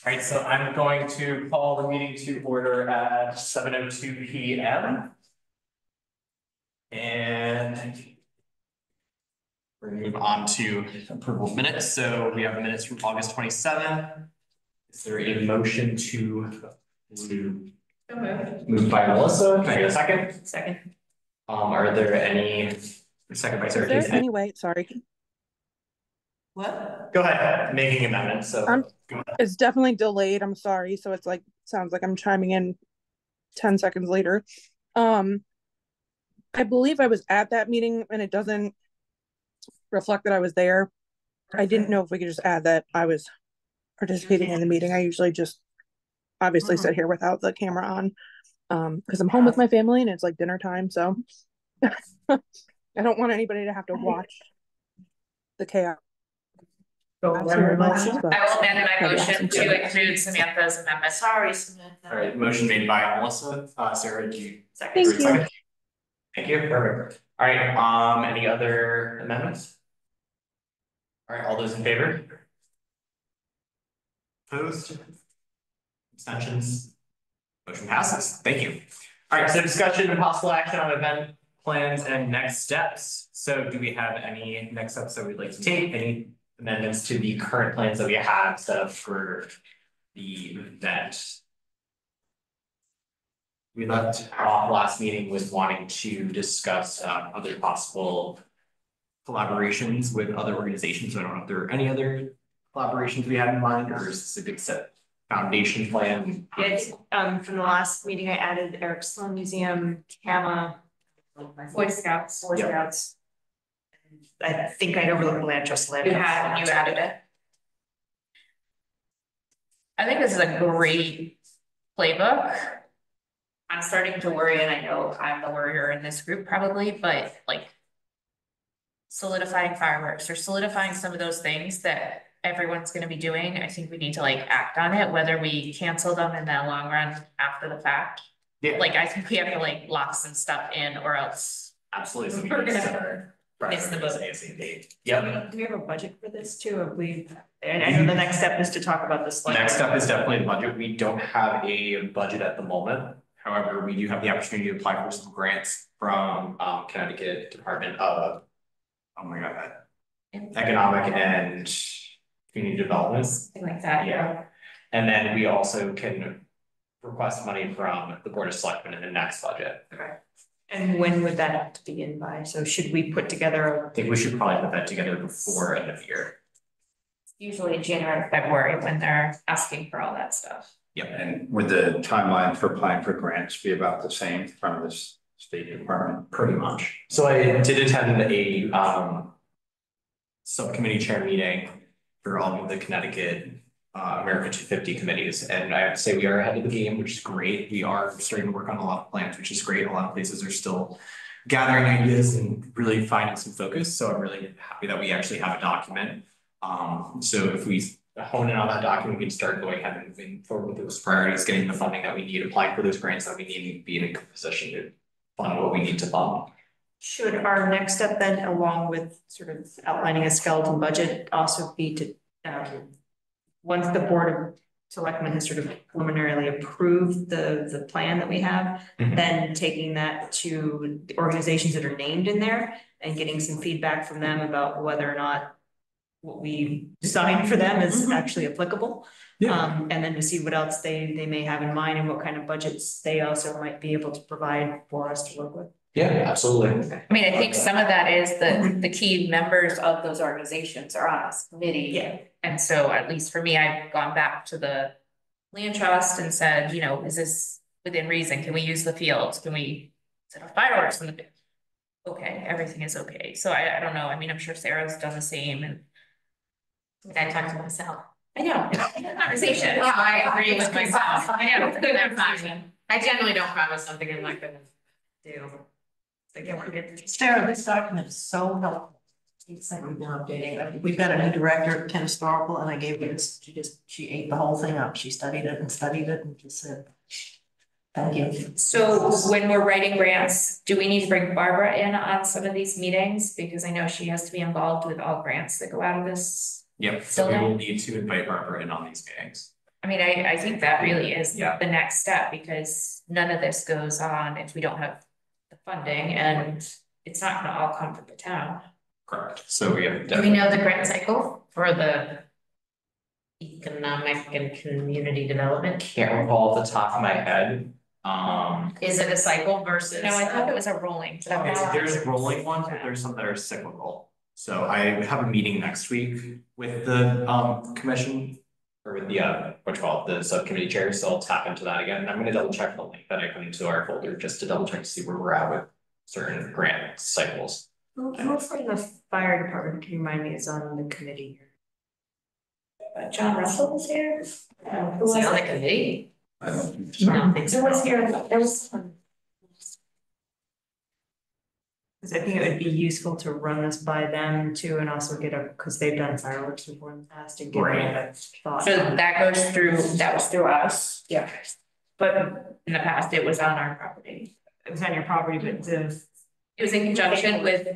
All right, so I'm going to call the meeting to order at 7:02 p.m. And we're gonna move on to approval of minutes. So we have the minutes from August 27th. Is there a motion to move by Melissa? Can I get a second? Second. Are there any second by Sarah? Is there any way, sorry. What? Go ahead, making amendments. So It's definitely delayed. I'm sorry. So it's like, sounds like I'm chiming in 10 seconds later. I believe I was at that meeting and it doesn't reflect that I was there. Okay. I didn't know if we could just add that I was participating in the meeting. I usually just obviously sit here without the camera on because I'm home with my family and it's like dinner time. So I don't want anybody to have to watch the chaos. I will amend my motion to include Samantha's amendment. Sorry, Samantha. All right, motion made by Melissa. Sarah, do you second? Thank you. Thank you. Perfect. All right. Any other amendments? All right. All those in favor? Opposed? Abstentions? Motion passes. Thank you. All right. So discussion and possible action on event plans and next steps. So do we have any next steps that we'd like to take? Any amendments to the current plans that we have set up for the event? We left off last meeting with wanting to discuss other possible collaborations with other organizations. So I don't know if there are any other collaborations we had in mind, or is this a big set foundation plan? Yeah, from the last meeting, I added Eric Sloan Museum, TAMA, Boy Scouts. I think I overlooked Land Trust. You added it. I think this is a great playbook. I'm starting to worry, and I know I'm the worrier in this group probably, but like solidifying fireworks or solidifying some of those things that everyone's going to be doing. I think we need to like act on it, whether we cancel them in the long run after the fact. Yeah. Like I think we have to like lock some stuff in, or else absolutely we're gonna miss the boat. Yep. Do we have a budget for this too? And I know the next step is to talk about this. Next step is definitely the budget. We don't have a budget at the moment. However, we do have the opportunity to apply for some grants from Connecticut Department of, Economic and Community Development. Something like that. Yeah. And then we also can request money from the Board of Selectmen in the next budget. Okay. And when would that have to begin by? So should we put together? I think we should probably put that together before end of year. Usually January, February when they're asking for all that stuff. Yep. And would the timeline for applying for grants be about the same from this State Department? Pretty much. So I did attend a subcommittee chair meeting for all of the Connecticut America 250 committees, and I have to say we are ahead of the game, which is great. We are starting to work on a lot of plans, which is great. A lot of places are still gathering ideas and really finding some focus. So I'm really happy that we actually have a document. So if we hone in on that document, we can start going ahead and moving forward with those priorities, getting the funding that we need, applying for those grants that we need, and be in a good position to fund what we need to fund. Should our next step then, along with sort of outlining a skeleton budget, also be to once the Board of Selectmen has sort of preliminarily approved the plan that we have, then taking that to the organizations that are named in there and getting some feedback from them about whether or not what we designed for them is actually applicable. Yeah. And then to see what else they may have in mind and what kind of budgets they also might be able to provide for us to work with. Yeah, absolutely. I mean, I think some of that is the key members of those organizations are on this committee. Yeah. And so at least for me, I've gone back to the land trust and said, you know, is this within reason? Can we use the fields? Can we set up fireworks in the field? Okay, everything is okay. So I don't know. I mean, I'm sure Sarah's done the same, and I talked to myself. I know. Conversation. Yeah, I agree with myself. I know. Good information. I generally don't promise something I'm not gonna do. Sarah, this document is so helpful. It's like we've been updating. We've got a new director at Penn Historical, and I gave her this. She ate the whole thing up. She studied it and just said, "Thank you." So when we're writing grants, do we need to bring Barbara in on some of these meetings? Because I know she has to be involved with all grants that go out of this. Yep. So we will need to invite Barbara in on these meetings. I mean, I think that really is Yeah. the next step, because none of this goes on if we don't have the funding, and it's not gonna all come from the town. Correct. So we have. Do we know the grant cycle for the economic and community development? Can't recall off the top of my head. Is it a cycle versus? No, I thought it was a rolling. There's rolling ones, but there's some that are cyclical. So I have a meeting next week with the commission. Or with the what you call it, the subcommittee chair, so I'll tap into that again. And I'm gonna double check the link that I put into our folder just to double check to see where we're at with certain grant cycles. Who from the fire department, can you remind me, is on the committee here? John Russell was here. Who was on the committee? I don't think I so. don't think Who so. was here? There was. Because I think it would be useful to run this by them too, and also get a, because they've done fireworks before in the past, and get a thought. So that was through us. Yeah, But in the past, it was on our property. it was on your property, but the, It was in conjunction with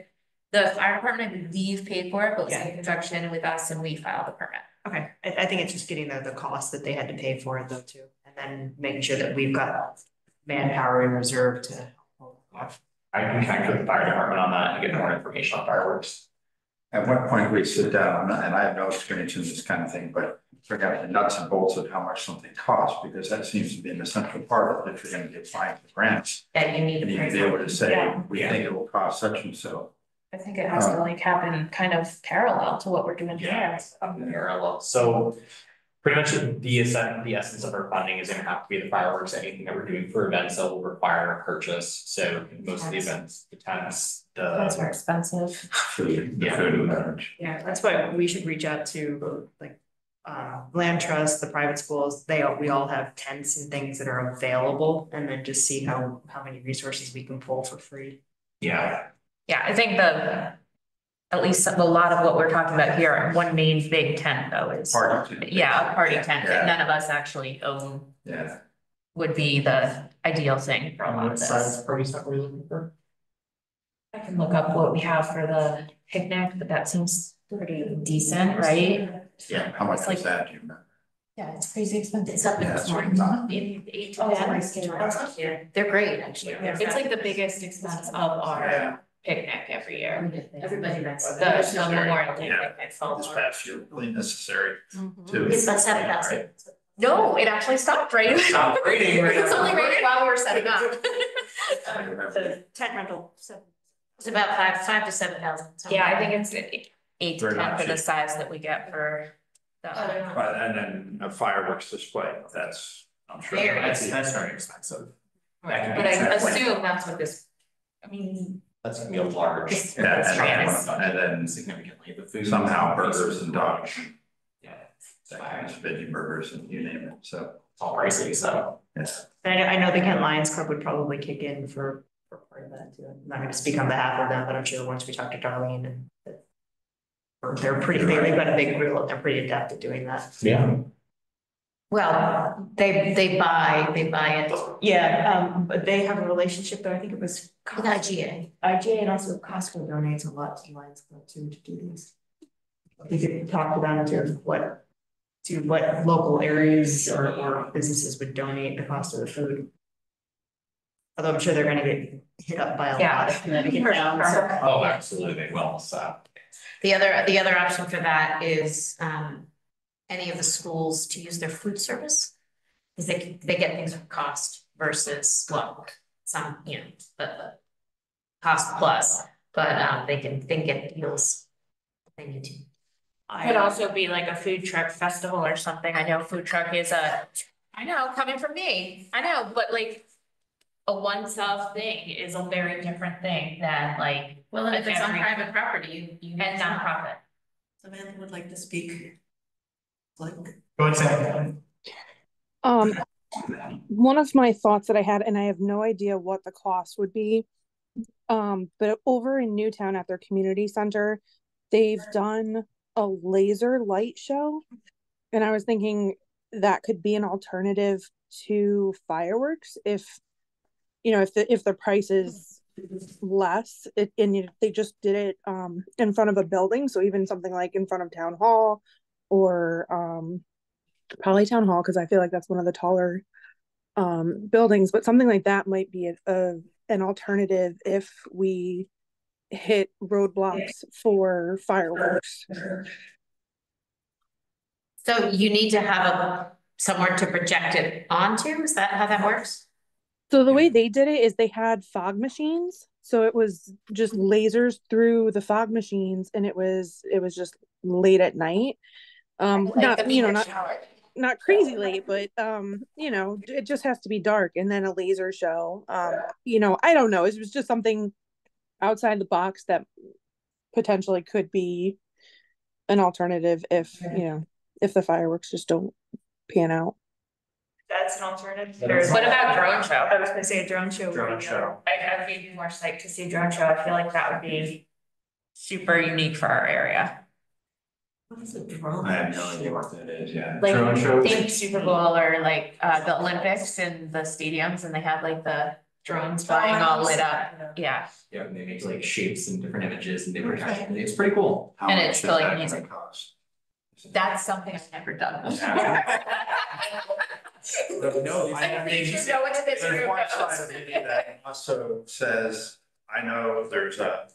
the fire department, I believe, paid for it, but it was Yeah. in conjunction with us, and we filed the permit. okay, I think it's just getting the cost that they had to pay for it though too, and then making sure that we've got manpower in reserve to. I can connect with the fire department on that and get more information on fireworks. At what point we sit down, and I have no experience in this kind of thing, but figure out the nuts and bolts of how much something costs, because that seems to be an essential part of it if you're gonna get applying for grants. That you need. And you need to be able to say, Yeah. we think it will cost such and so. I think it has to like happen kind of parallel to what we're doing here. Parallel. So pretty much the essence of our funding is gonna have to be the fireworks. Anything that we're doing for events that will require a purchase. So most of the events, the tents, That's the more expensive. Food, the Yeah. food and beverage. Yeah, that's why we should reach out to like land trust, the private schools, we all have tents and things that are available, and then just see how many resources we can pull for free. yeah. Yeah, I think at least a lot of what we're talking about here, one main big tent though is. Party tent. Yeah, a party tent Yeah. that none of us actually own Yeah, would be the ideal thing for a lot of this. party stuff we're looking for? I can look up what we have for the picnic, but that seems pretty decent, right? yeah, how much It's like- is that, do you remember? Yeah, it's crazy expensive. It's up in Yeah, the that's what morning. I'm talking. Maybe 8 to Oh, 10. that's nice. They're great, actually. Yeah, it's like the biggest expense of our Yeah. picnic every year. Everybody likes The it. Memorial Day Yeah. picnic falls This on. past year, really necessary too. It's about 7,000. No, it actually stopped raining. Stopped raining right It's now. only raining while we were setting up. The tent rental, so It's about 5 to 7,000. Yeah, I think it's 8 to Very 10 much. for the size that we get for the. But and then a fireworks display, that's, I'm sure. Very That's very expensive. That can be But I exactly- assume that's what this, I mean. That's gonna be a large. It's- Yeah, and then Significantly, the food. somehow burgers and dogs, Yeah, that kind of veggie burgers and you name it, so, it's all pricey, so. yes. I know the Kent Lions Club would probably kick in for part of that too. I'm not gonna speak on behalf of them, but I'm sure once we talk to Darlene and they're pretty, they've got a big grill and they're pretty adept at doing that. Yeah. Well, they buy it Yeah, but they have a relationship though, I think it was with IGA. IGA, and also Costco donates a lot to Lions Club too to do these. We could talk to them to what local areas or businesses would donate the cost of the food. Although I'm sure they're gonna get hit up by a lot Yeah. of Connecticut towns. Oh, absolutely, they will, so. The other option for that is any of the schools to use their food service. Because they get things for cost versus, well, some, the cost plus, but they can get deals if they need to. Could also be like a food truck festival or something. I know food truck is I know, coming from me, I know, but like. A one-off thing is a very different thing than like. Well, and if it's on every- private property, you. And nonprofit. Samantha would like to speak. Like. Go ahead, One of my thoughts that I had, and I have no idea what the cost would be. But over in Newtown at their community center, they've done a laser light show. And I was thinking that could be an alternative to fireworks if the price is less, they just did it in front of a building, so even something like in front of town hall or probably town hall, because I feel like that's one of the taller buildings, but something like that might be an alternative if we hit roadblocks for fireworks. So you need to have somewhere to project it onto, is that how that works? So the way they did it is they had fog machines. So it was just lasers through the fog machines, and it was just late at night. Not, not crazy late, but it just has to be dark, and then a laser show. I don't know. It was just something outside the box that potentially could be an alternative if the fireworks just don't pan out. That's an alternative. What about drone show? I was gonna say a drone show. Drone show. I'd be more psyched to see a drone show. I feel like that would be super unique for our area. What is a drone? I have no idea what that is, yeah. Like, Drone show. think Super Bowl or like the Olympics in the stadiums, and they had like the drones flying all lit up. Yeah. Yeah, and they make like shapes and different images and different it's pretty cool. How And much it's is still, like, that gonna music. cost? That's something I've never done. No, I think you should go into this There's room. one side of me that also says, I know there's a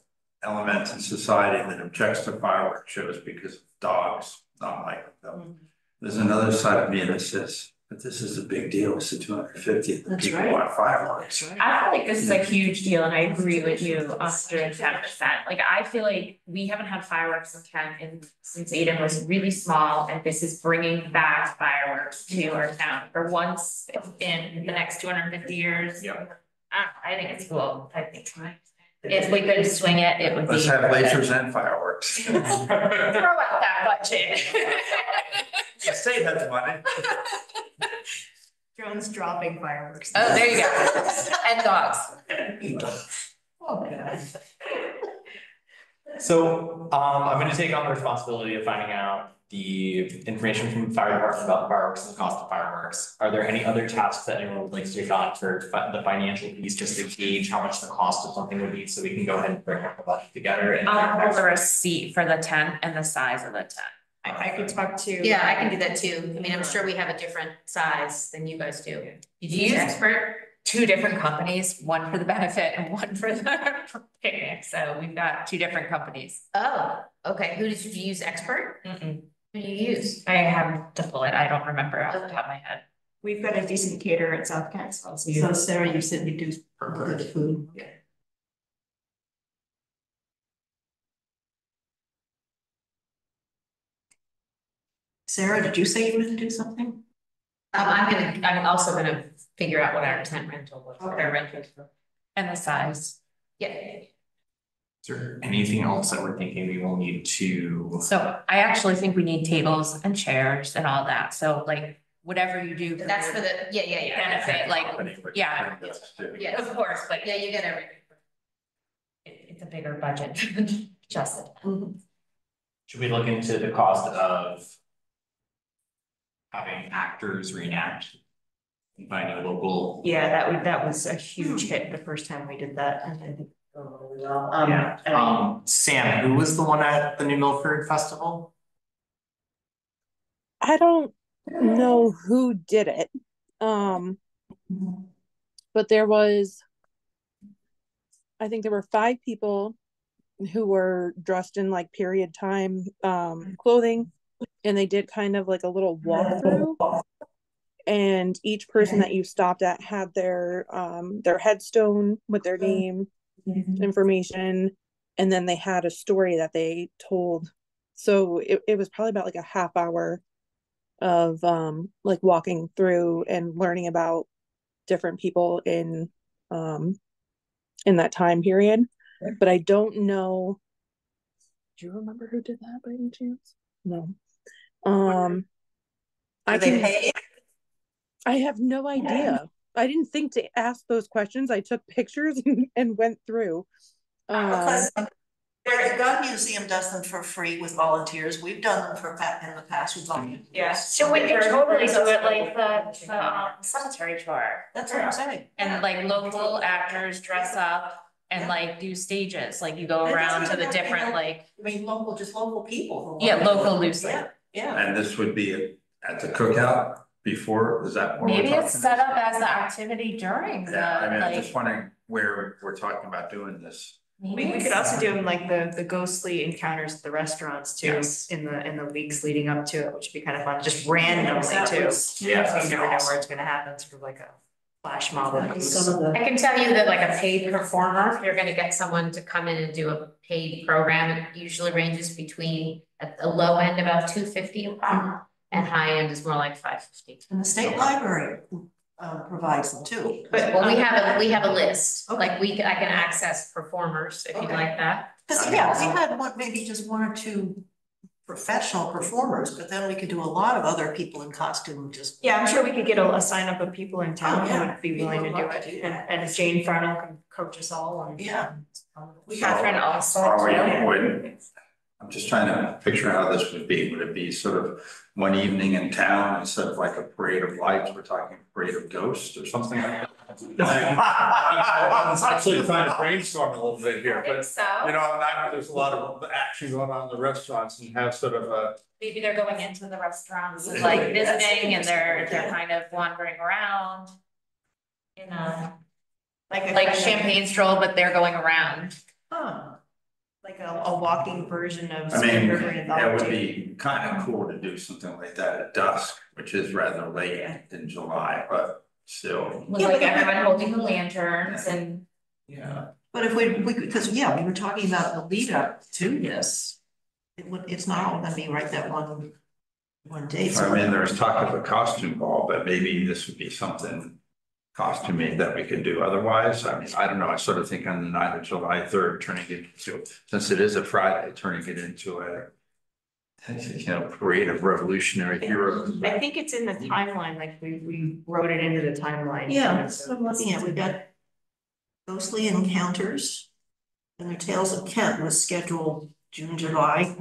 element in society that objects to fireworks shows because of dogs, not like them. There's another side of me that says, but this is a big deal, it's the 250th, That's people right. want fireworks. That's right. I feel like this is a huge deal, and I agree with you 110%. Like, I feel like we haven't had fireworks in Kent since Aiden was really small, and this is bringing back fireworks to our town for once in the next 250 years. Yeah. I think it's cool. I think if we could swing it, it would be. Let's have lasers and fireworks. Throw out that budget. You save that money. Drones dropping fireworks. Oh, there you go. And dogs. Oh, God. So, I'm gonna take on the responsibility of finding out the information from the fire department about the fireworks and the cost of fireworks. Are there any other tasks that anyone would like to take on for the financial piece, just to gauge how much the cost of something would be, so we can go ahead and bring our budget together and. I'll hold a receipt for the tent and the size of the tent. I could talk to. Yeah, I can do that too. I mean, I'm sure we have a different size than you guys do. Did you use Yeah. expert? Two different companies, one for the benefit and one for the picnic, so we've got two different companies. Oh, okay. Who did you use? Expert? Mm-mm. Who do you use? I have to pull it, I don't remember off the top of my head. We've got a decent caterer at South Kent, so. So Sarah, you said you do good food. Yeah. Sarah, did you say you were gonna do something? I'm also gonna figure out what our tent rental was, what our Okay. rent was. And the size. Yeah. Is there anything else that we're thinking we will need to? So I actually think we need tables and chairs and all that, so like, whatever you do. That's for the, yeah. Benefit, like, Company would yeah. bring this too. Yeah, Of course, but yeah, you get everything. it's a bigger budget than just it. Should we look into the cost of having actors reenact? And finding a local. Yeah, that was a huge hit the first time we did that, and I think. Sam, who was the one at the New Milford Festival? I don't know who did it. But I think there were 5 people who were dressed in like period time clothing, and they did kind of like a little walkthrough. And each person that you stopped at had their headstone with their name, information, and then they had a story that they told. So it was probably about like a half hour of like walking through and learning about different people in that time period. But I don't know. Do you remember who did that by any chance? No. I have no idea. I didn't think to ask those questions. I took pictures and went through. Because the gun museum does them for free with volunteers. We've done them in the past with volunteers. Yeah, so we could totally do it like the cemetery tour. That's what I'm saying. And like local actors dress up and like do stages, like you go around to the different like. I mean, just local people. Yeah, local loosely. Yeah. And this would be at the cookout before, is that? what we're Maybe it's talking set about? up as the activity during the, Yeah, I mean, I'm like, just wondering where we're talking about doing this. We could also do them like the ghostly encounters at the restaurants too, Yes. in the weeks leading up to it, which would be kind of fun, just randomly too. Yeah. You never know where it's gonna happen, sort of like a flash mob of ghosts. Some of I the, can tell you that like a paid performer, if you're gonna get someone to come in and do a paid program, it usually ranges between, at the low end, about $250 a pop, and high end is more like $550. and the state library provides them too. But we have a list, like I can access performers if you'd like that. Cause yeah, we had one, maybe just one or two professional performers, but then we could do a lot of other people in costume, just. Yeah, I'm sure we could get a sign up of people in town who yeah. would be willing to People do would love it, to do and that. and Jane Farnell can coach us all and. Yeah. We Catherine also. I'm just trying to picture how this would be. Would it be sort of one evening in town instead of like a parade of lights? We're talking parade of ghosts or something like that? I was actually trying to brainstorm a little bit here, I think but so. you know, now there's a lot of action going on in the restaurants and have sort of a. Maybe they're going into the restaurants and like visiting and they're kind of wandering around. In a, like champagne stroll, but they're going around. Huh. Like a walking version of. I mean, River it would Anthology. be kind of cool to do something like that at dusk, which is rather late in July, but still. With like everyone holding the lanterns and. Yeah. But if we could, because yeah, we were talking about the lead up to this. It's not all gonna be right that one day. I mean, there's talk of a costume ball, but maybe this would be something costuming that we could do otherwise. I mean, I don't know. I sort of think on the night of July 3rd, turning it into, since it is a Friday, turning it into a, you know, parade of revolutionary heroes. I think it's in the timeline, like we wrote it into the timeline. Yeah, that's what I'm looking at. We've got ghostly encounters. And the Tales of Kent was scheduled June, July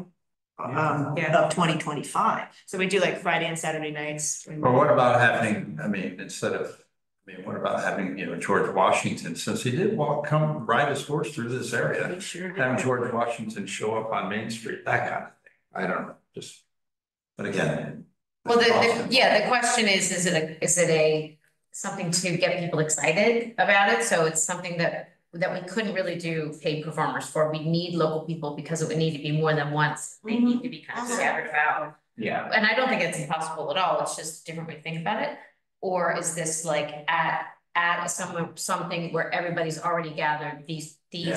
Yeah. of 2025. So we do like Friday and Saturday nights. Well, what about having, I mean, what about having, you know, George Washington, since he did come ride his horse through this area, We sure did. having George Washington show up on Main Street, that kind of thing. I don't know, but again. Well, the question is it a something to get people excited about it? So it's something that we couldn't really do paid performers for. We need local people because it would need to be more than once. They need to be kind of scattered about. Yeah. And I don't think it's impossible at all. It's just a different way to think about it. Or is this like at something where everybody's already gathered, these Yeah.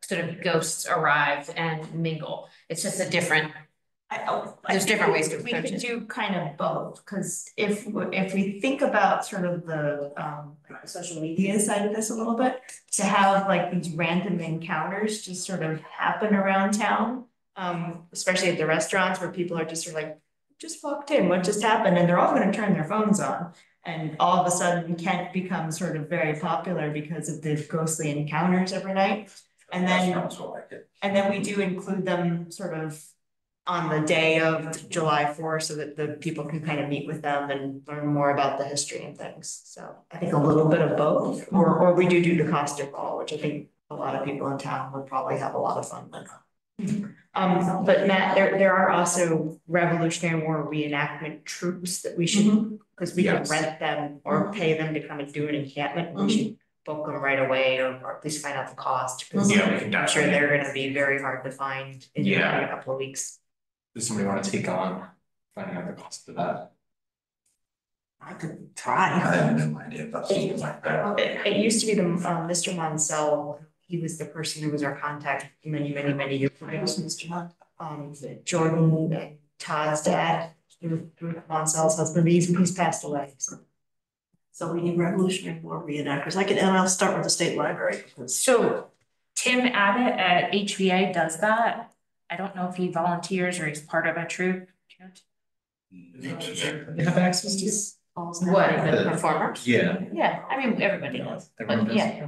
sort of ghosts arrive and mingle? It's just a different, there's different ways to We approach could it. do kind of both, because if we think about sort of the social media side of this a little bit, to have like these random encounters just sort of happen around town. Especially at the restaurants where people are just sort of like, just walked in, what just happened? And they're all gonna turn their phones on. And all of a sudden Kent becomes sort of very popular because of the ghostly encounters every night. And then Restaurants will like it. And then we do include them sort of on the day of July 4th so that the people can kind of meet with them and learn more about the history and things. So I think a little bit of both, or we do the costume ball, which I think a lot of people in town would probably have a lot of fun with. But Matt, there are also Revolutionary War reenactment troops that we should, because we can Yes. rent them or pay them to come and do an encampment. We should book them right away or at least find out the cost. Because Yeah, we can I'm sure definitely. they're gonna be very hard to find in Yeah. a couple of weeks. Does somebody want to take on finding out the cost of that? I could I try. have no idea about something like that. It used to be the Mr. Monsell, he was the person who was our contact many years ago. Mr. Hunt. Jordan and Todd's dad, Ruth Monsell's husband, he's passed away, so. So we need Revolutionary War reenactors. And I'll start with the state library because So Tim Abbott at HVA does that. I don't know if he volunteers or he's part of a troupe. You have access to? What, the performers? Yeah. Yeah, I mean, everybody does, Everyone but does? yeah.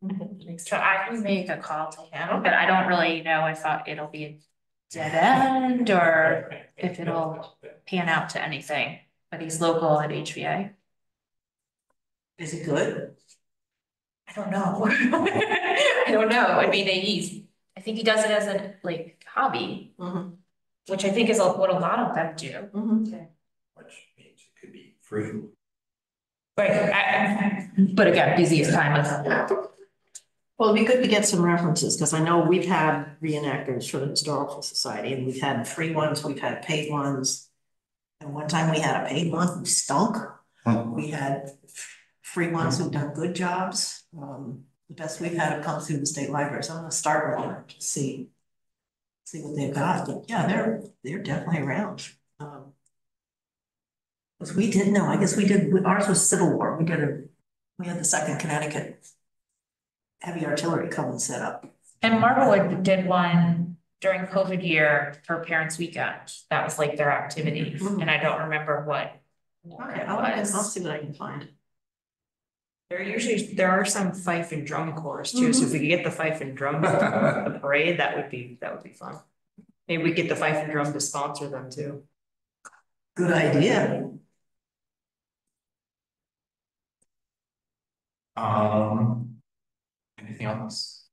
Okay. So I can make a call to him, but I don't really know if it'll be a dead end or if it'll pan out to anything. But he's local at HVA. is it good? I don't know. I don't know. I mean, I think he does it as a like hobby. Mhm. which I think is what a lot of them do. Which means it could be free. But again, busiest time of. Well, it'd be good to get some references, because I know we've had reenactors for the Historical Society, and we've had free ones, we've had paid ones. And one time we had a paid one who stunk. We had free ones who've done good jobs. The best we've had have come through the state library, so I'm gonna start with one to see what they've got, but yeah, they're definitely around. Because we didn't know, I guess we did, ours was Civil War, we had the Second Connecticut heavy artillery come and set up. And Marblewood did one during COVID year for Parents Weekend. That was like their activity, and I don't remember what. Okay, I'll see what I can find. There are some fife and drum corps too, so if we could get the fife and drum, the parade, that would be fun. Maybe we get the fife and drum to sponsor them too. Good idea. Anything else?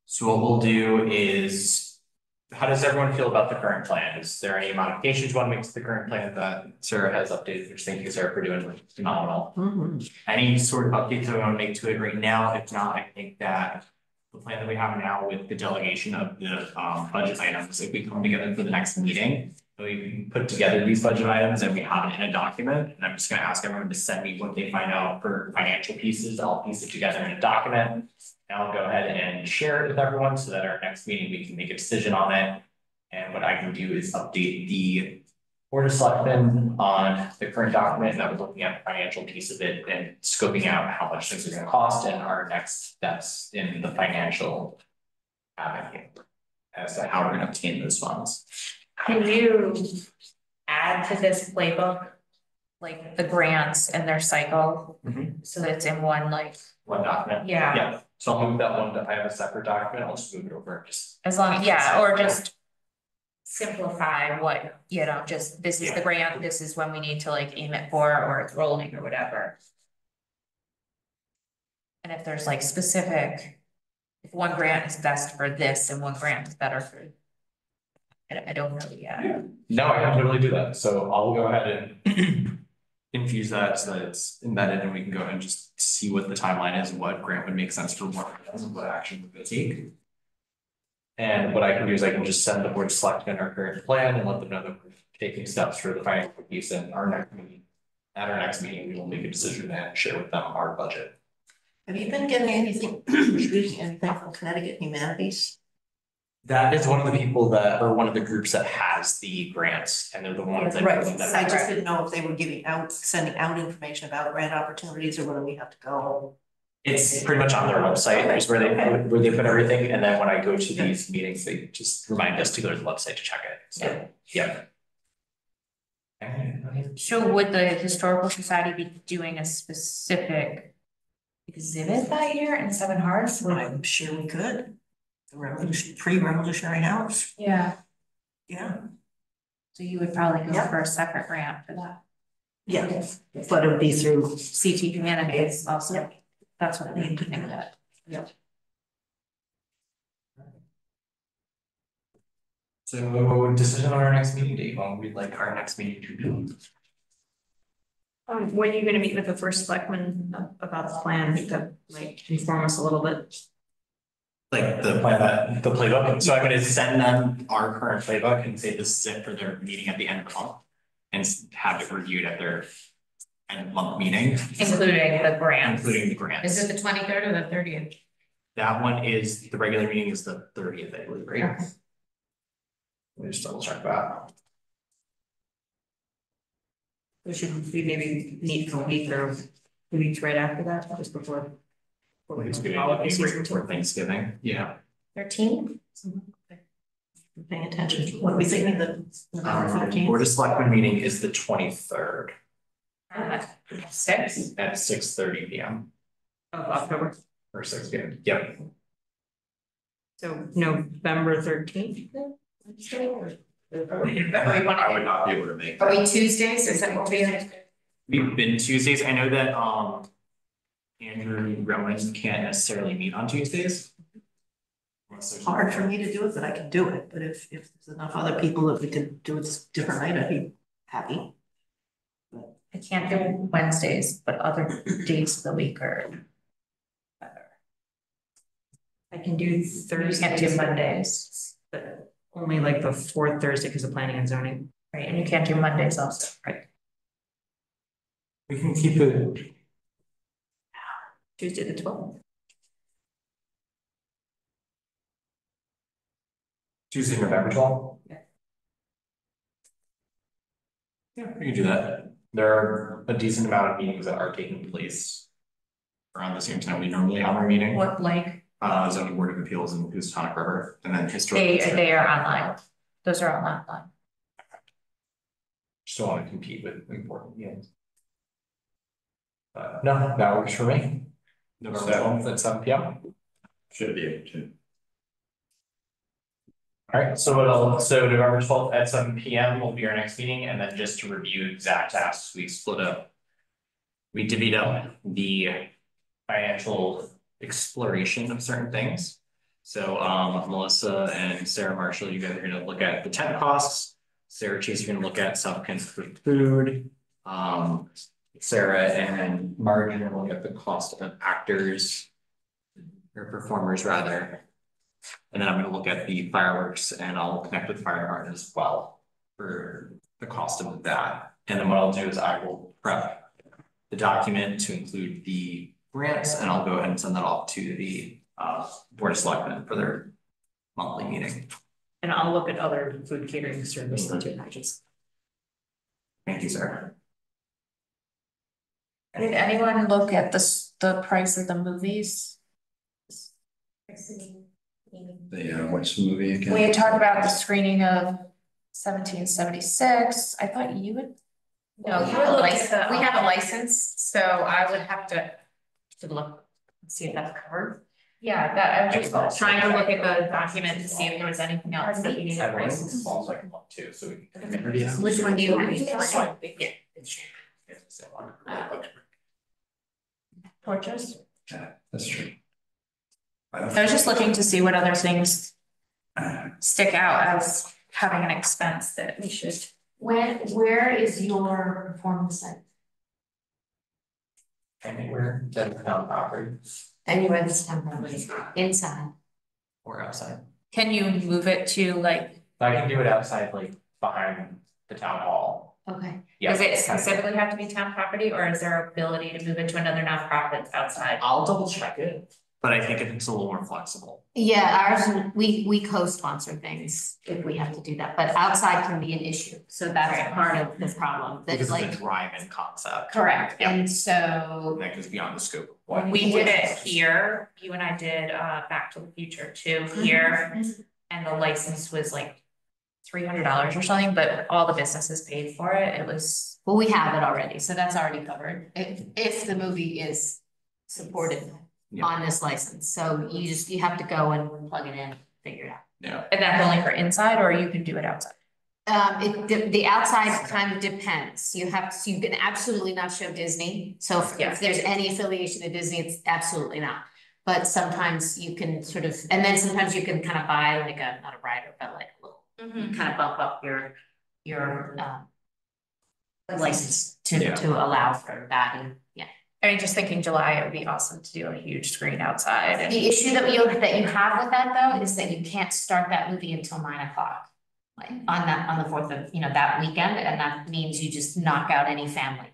So what we'll do is, how does everyone feel about the current plan? Is there any modifications you want to make to the current plan that Sarah has updated? Which thank you, Sarah, for doing phenomenal. Any sort of updates that we want to make to it right now? If not, I think that the plan that we have now with the delegation of the budget items, if we come together for the next meeting, we put together these budget items and we have it in a document. And I'm just going to ask everyone to send me what they find out for financial pieces. I'll piece it together in a document. And I'll go ahead and share it with everyone so that our next meeting we can make a decision on it. And what I can do is update the Board of Selectmen on the current document, and I was looking at the financial piece of it and scoping out how much things are going to cost and our next steps in the financial avenue as to how we're going to obtain those funds. Can you add to this playbook, like the grants and their cycle, so that it's in one document? Yeah. So I'll move that one. I have a separate document. I'll just move it over. Just as long, or just simplify what, just this is the grant, this is when we need to aim it for, or it's rolling or whatever. And if there's specific, if one grant is best for this and one grant is better for, I don't really, No, I can totally do that. So I'll go ahead and infuse that so that it's embedded and we can go and just see what the timeline is and what grant would make sense for what action we're going to take. And what I can do is I can just send the Board of Selectmen our current plan and let them know that we're taking steps for the financial piece, and our next meeting. At our next meeting, we will make a decision and share with them our budget. Have you been getting anything, anything from Connecticut Humanities? That is one of the people that, or one of the groups that has the grants, and they're the ones that. Right, I just didn't know if they were sending out information about grant opportunities, or whether we have to go. It's pretty much on their website, is where they put everything, and then when I go to these meetings, they just remind us to go to the website to check it. So, yeah. So would the Historical Society be doing a specific exhibit that year in Seven Hearts? I'm sure we could. The pre-revolutionary house. Yeah. Yeah. So you would probably go for a separate grant for that. Yeah, but it would be through CT Humanities also. That's what I need to think of that. Yep. So decision on our next meeting date, when we'd like our next meeting to be. When are you gonna meet with the first selectman about the plan to inform us a little bit? Like the plan, the playbook. So I'm gonna send them our current playbook and say this is it for their meeting at the end of the month. And have it reviewed at their end of month meeting. Including the grants. Including the grants. Is it the 23rd or the 30th? That one is, the regular meeting is the 30th, I believe, right? Okay. Let me just double check that. We should maybe meet for a week or 2 weeks right after that, just before. Before Thanksgiving, yeah. 13th? paying attention. What are we thinking the November 15th? Board of Selectmen meeting is the 23rd. 6? At 6:30 p.m. Of October, or 6 p.m. Yep. so November 13th. I would not be able to make Are that. we Tuesdays? Is that what we are? We've been Tuesdays. I know that Andrew Rowan can't necessarily meet on Tuesdays. there's hard for me to do it, but I can do it, but if there's enough other people that we could do it a different night, I'd be happy. I can't do Wednesdays, but other days of the week are better. I can do Thursday. Can't do Mondays, But only like the fourth Thursday because of planning and zoning. right, and you can't do Mondays also, right? We can keep it. Tuesday the 12th. Tuesday, November 12th? Yeah. Yeah, we can do that. There are a decent amount of meetings that are taking place around the same time we normally have our meeting. What, like, Zoning Board of Appeals in Houstonic River, and then historical. they are online, those are all online. Still want to compete with important meetings. No, that works for me. November 12th at 7 p.m. Should be able to. All right, so November 12th at 7 p.m. will be our next meeting, and then just to review exact tasks, we divvied up the financial exploration of certain things. So Melissa and Sarah Marshall, you guys are gonna look at the tent costs. Sarah Chase, you're gonna look at supplicants for food. Sarah and Margie are gonna look at the cost of actors or performers rather. And then I'm gonna look at the fireworks and I'll connect with fire art as well for the cost of that. And then what I'll do is I will prep the document to include the grants and I'll go ahead and send that off to the Board of Selectmen for their monthly meeting. And I'll look at other food catering services too. Thank you, Sarah. Did anyone look at the price of the movies? What's the movie again? We had talked about the screening of 1776, I thought you would. No, you have a license, we have a license, so I would have to look and see if that's covered. Yeah, that, I was just trying to look at the document to see if there was anything else that you needed. That license falls like one too, so we can. Which one do you have? Yeah. Torches? Yeah, that's true. I was just looking to see what other things stick out as having an expense that we should. Where is your performance center? Anywhere that town property Anywhere this temporarily inside. or outside. Can you move it to like, I can do it outside, like behind the town hall. Okay. Yeah. does it specifically have to be town property or is there ability to move it to another nonprofit outside? I'll double check it, but I think it's a little more flexible. Yeah, ours, we co-sponsor things if we have to do that, but outside can be an issue, so that's part of the problem, Because that's of like. the drive-in concept. Correct, Yeah. and so, That goes beyond the scope of When what. we did it here, you and I did Back to the Future too here, and the license was like $300 or something, but all the businesses paid for it, it was. well, we have it already, so that's already covered, if the movie is supported Yeah. on this license, so you have to go and plug it in, figure it out. Yeah, And that's only for inside or you can do it outside? The outside kind of depends, you can absolutely not show Disney, so if there's any affiliation to Disney, it's absolutely not. But sometimes you can sort of, and then sometimes you can kind of buy like not a rider, but like a little, kind of bump up your license to allow for that, and yeah. I mean, just thinking July, it would be awesome to do a huge screen outside and. The issue that you have with that though, is that you can't start that movie until 9 o'clock. Like on the 4th of, that weekend, and that means you just knock out any family,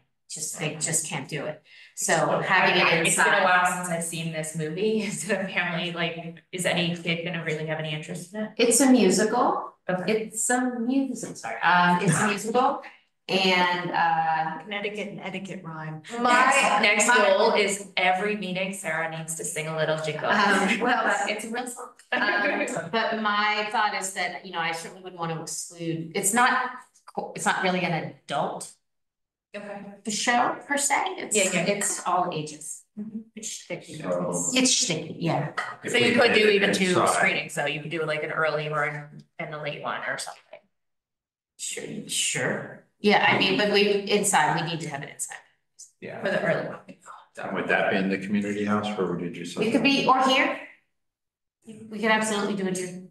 they just can't do it. So having it It's been a inside, while since I've seen this movie, is the family, like, is any kid gonna really have any interest in it? it's a musical, Okay. it's a musical, and Connecticut and etiquette rhyme. my Next goal is every meeting Sarah needs to sing a little jingle. well, it's a real song. But my thought is that, I certainly would want to exclude, it's not really an adult Okay. show per se, Yeah. it's all ages. It's sticky, yeah. So you could do even 2 Inside. screenings, so you could do like an early or and a late one or something. Sure. Yeah, I mean, but we need to have it inside. yeah. For the early one. And would that be in the community house or did you say? It could be, or here, We could absolutely do it here.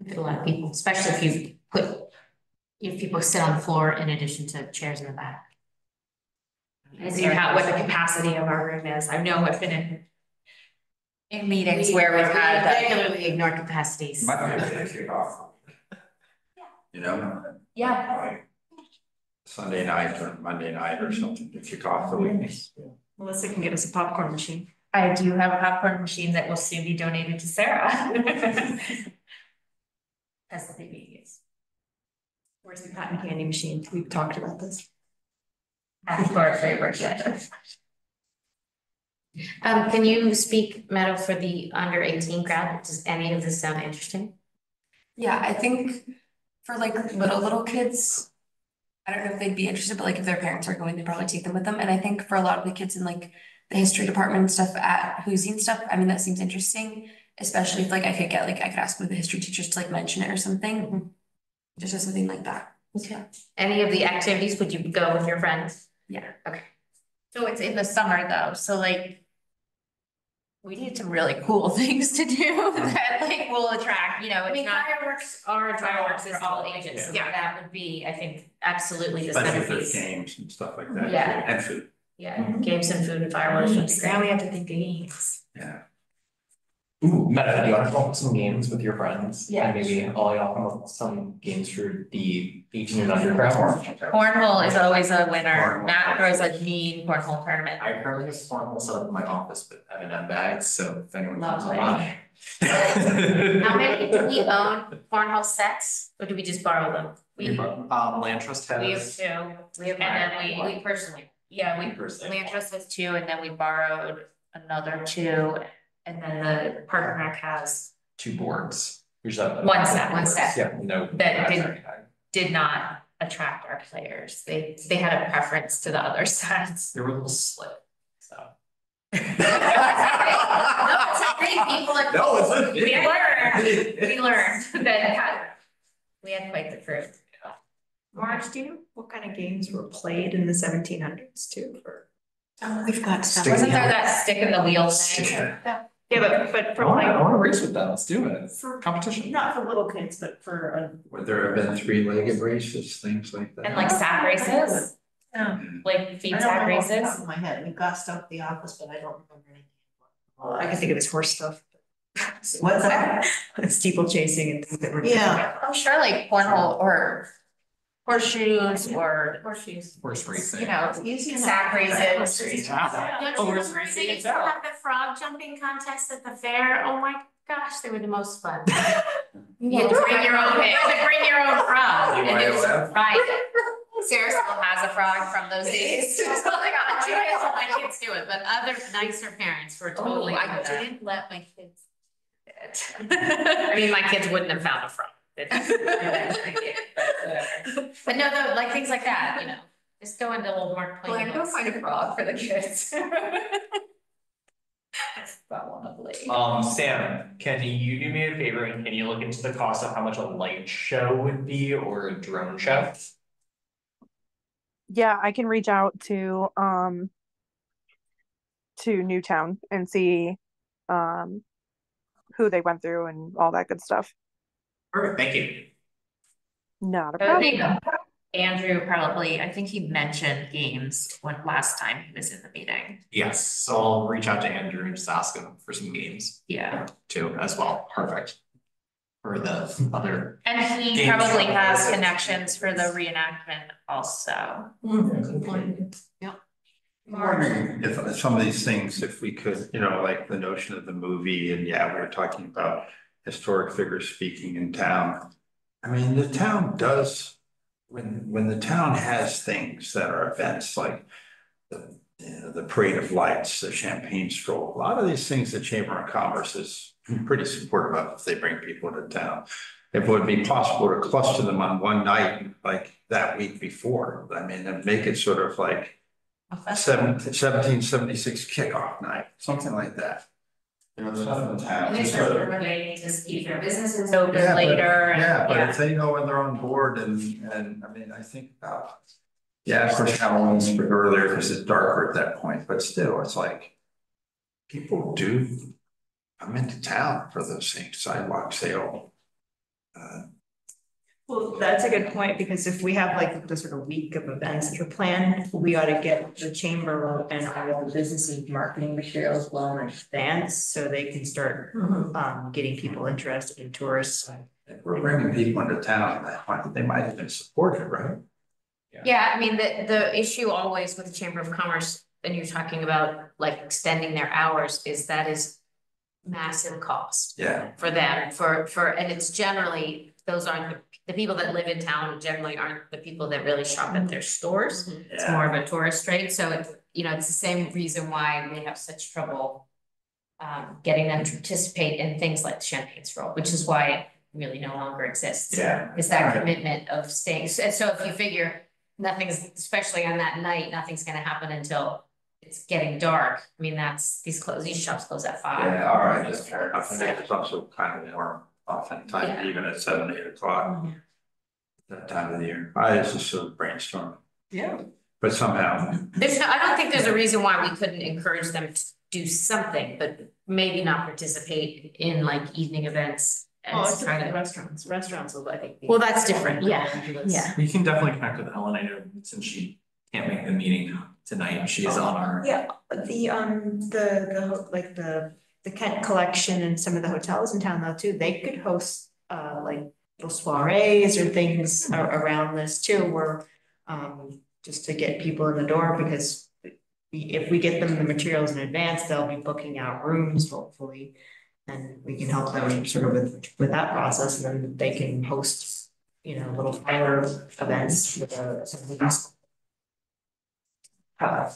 Fit a lot of people, especially if people sit on the floor in addition to chairs in the back. I see how, what the capacity of our room is. I know I've been in meetings where we've had regularly ignore capacities. Might be able to kick off. You know? Yeah. Like Sunday night or Monday night or something to kick off the week. Melissa can get us a popcorn machine. I do have a popcorn machine that will soon be donated to Sarah. As the baby is. Where's the cotton candy machine? We've talked about this. Happy birthday, Bridget. Can you speak, Meadow, for the under 18 crowd? Does any of this sound interesting? Yeah, I think for like little kids, I don't know if they'd be interested, but like if their parents are going, they'd probably take them with them. And I think for a lot of the kids in like the history department and stuff at Hoosier and stuff, I mean, that seems interesting, especially if like I could ask one of the history teachers to like mention it or something. Just as something like that. Okay. Any of the activities, would you go with your friends? Yeah. Okay. So it's in the summer though, so like. We need some really cool things to do that like will attract, you know, I mean, it's not. fireworks is for all all ages, ages. yeah. That would be, I think, absolutely the Especially if there's centerpiece. games and stuff like that. Yeah. And food. Yeah, games and food and fireworks. Now we have to think of games. Yeah. Ooh, Meta, do you want to come up with some games with your friends? Yeah. And maybe all y'all come up with some games for the 18 and under crowd. Cornhole is always a winner. Cornhole. Matt throws a mean cornhole tournament. I currently have cornhole set up in my office, but M&M bags, so if anyone comes Lovely. along. How many do we own cornhole sets, or do we just borrow them? Land Trust has. We have two, and then we personally. yeah, We personally. Land Trust has two, and then we borrowed another two, and then the Park and Rec has 2 boards. We just have. One set. Yeah, no. That did not attract our players. They had a preference to the other sets. They were a little slick, so. No, it's a great people. No, it's a. We learned that we had quite the crew. Marge, do you know what kind of games were played in the 1700s too? For We've got stuff. Stick- Wasn't there that stick in the wheel thing? Yeah. but for I like wanna race with them, let's do it. for Competition. not for little kids, but for Would there have been 3-legged races, things like that? And like sack races, like feed sack races. Off the top of my head, we've got stuff at the office, but I don't remember anything. I can think of this horse stuff. What's that? Steeplechasing and things that were. Yeah. I'm sure like cornhole or horseshoes or, Horse racing. you know, Easy sack races. Yeah. Don't you remember they used to have the frog jumping contest at the fair? Oh my gosh, they were the most fun. You had to bring your own, frog. You and it was- IOF? Right. Sarah still has a frog from those days. So like, I don't let my kids do it, but other nicer parents were totally. I into that. didn't let my kids do it. I mean, my kids wouldn't have found a frog. But no, like things like that, you know, just go into a little more Well, I'm plain. gonna find a frog for the kids. Probably. Sam, can you do me a favor and can you look into the cost of how much a light show would be or a drone show? Yeah, I can reach out to Newtown and see who they went through and all that good stuff. Perfect, thank you. Not a I problem. think Andrew probably, I think he mentioned games when last time he was in the meeting. Yes, so I'll reach out to Andrew and just ask him for some games Yeah. too as well. Perfect. For the other. And he Games. probably has connections for the reenactment also. I'm wondering if some of these things, if we could, you know, like the notion of the movie, and yeah, we were talking about historic figures speaking in town. I mean, the town does, when the town has things that are events like the Parade of Lights, the Champagne Stroll, a lot of these things the Chamber of Commerce is pretty supportive of if they bring people to town. If it would be possible to cluster them on one night, like that week before, I mean, and make it sort of like 1776 kickoff night, something like that. You know, stuff in town. Just keep their businesses open Yeah, but- later. and- Yeah, but if they know when they're on board and I mean, I think about. Yeah, of course, Halloween's earlier because it's darker at that point, but still, it's like. People do come into town for those things, sidewalk sale. Well, that's a good point, because if we have like the sort of week of events that are planned, we ought to get the chamber and all the businesses marketing materials well in advance, so they can start getting people interested in tourists. If we're bringing people into town, they might even support it, right? Yeah, I mean, the issue always with the Chamber of Commerce, and you're talking about like extending their hours, is that is massive cost. Yeah. For them, and it's generally, those aren't the people that live in town generally aren't the people that really shop at their stores. It's more of a tourist trade, so it's, you know, it's the same reason why they have such trouble getting them to participate in things like the Champagne Stroll, which is why it really no longer exists. Yeah. Is that commitment of staying, so if you figure nothing's, especially on that night, nothing's gonna happen until it's getting dark. I mean, these shops close at 5. Yeah, all right, that's fair enough. And it's also kind of warm oftentimes, Yeah. even at 7, 8 o'clock. That time of the year. I just sort of brainstorm. Yeah. But somehow. I don't think there's a reason why we couldn't encourage them to do something, but maybe not participate in like evening events. Oh, it's kind of restaurants will, I think. Well, that's different, yeah. We can definitely connect with Ellen. I know since she can't make the meeting tonight, she's on our. Yeah, the Kent Collection and some of the hotels in town though too, they could host like little soirees or things around this too, where just to get people in the door, because if we get them the materials in advance, they'll be booking out rooms hopefully. And we can help them sort of with that process, and then they can host, you know, little fire events with some of these. I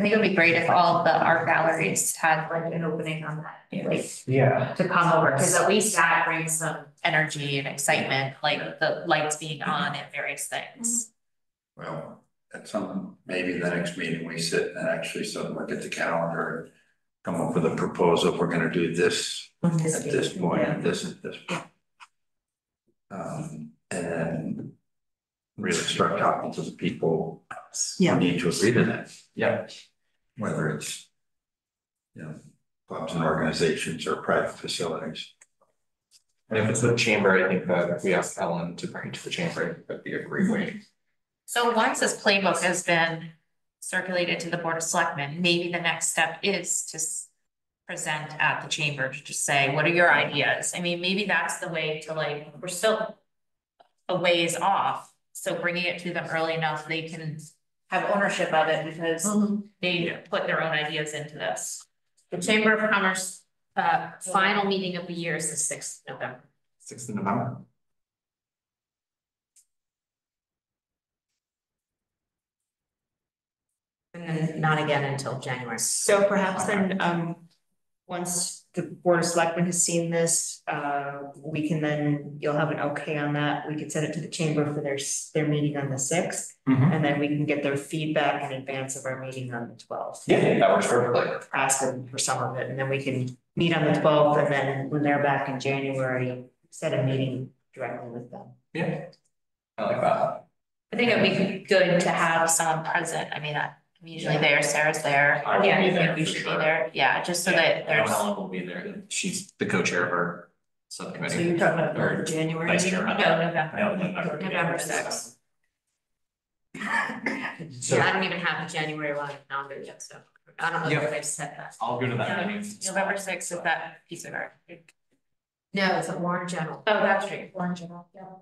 think it would be great if all the art galleries had like an opening on that, like Yeah. to come over, because at least that brings some energy and excitement, like the lights being on and various things. Well, at maybe the next meeting, we sit and actually sort of look at the calendar and come up with a proposal. We're gonna do this at this point, and this at this point. And then really start talking to the people who need to agree to that. Yeah. Whether it's, you know, clubs and organizations or private facilities. And if it's the chamber, I think that if we ask Ellen to bring it to the chamber, that'd be a great way. So once this playbook has been circulated to the Board of Selectmen, maybe the next step is to present at the chamber to just say, what are your ideas? I mean, maybe that's the way to, like, we're still a ways off, so bringing it to them early enough, they can have ownership of it, because they put their own ideas into this. The Chamber of Commerce final meeting of the year is the 6th of November. 6th of November. And then not again until January. So perhaps then, once the Board of Selectmen has seen this, we can then, you'll have an okay on that. We could send it to the chamber for their meeting on the 6th. And then we can get their feedback in advance of our meeting on the 12th. Yeah, that works perfectly. Ask them for some of it, and then we can meet on the 12th, and then when they're back in January, set a meeting directly with them. Yeah. I like that. I think it'd be good to have someone present. I mean, I'm usually there, Sarah's there. I will Yeah, be I there think we for should be sure. there. Yeah, just so Yeah, that there's. Ellen will be there. She's the co-chair of our subcommittee. So you're talking about our January Vice meeting? chair. No, November. November 6th. So Yeah, I don't even have the January one calendar yet, so I don't know Yeah. if they've set that. I'll go to that meeting. November 6th is that piece of art. No, it's a Warren General. Oh, that's right, Warren General, yeah.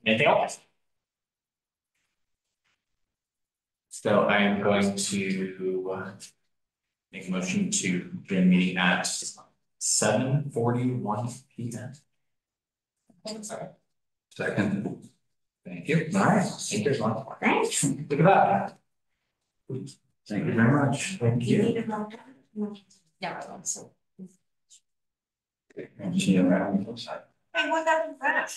Anything else? So I am going to make a motion to begin meeting at 7:41 p.m. Second. Thank you. All right. Thank you, everyone. Thanks. Look at that. Thank you very much. Thank you. Yeah, so. See you around. Hey, what happened to that?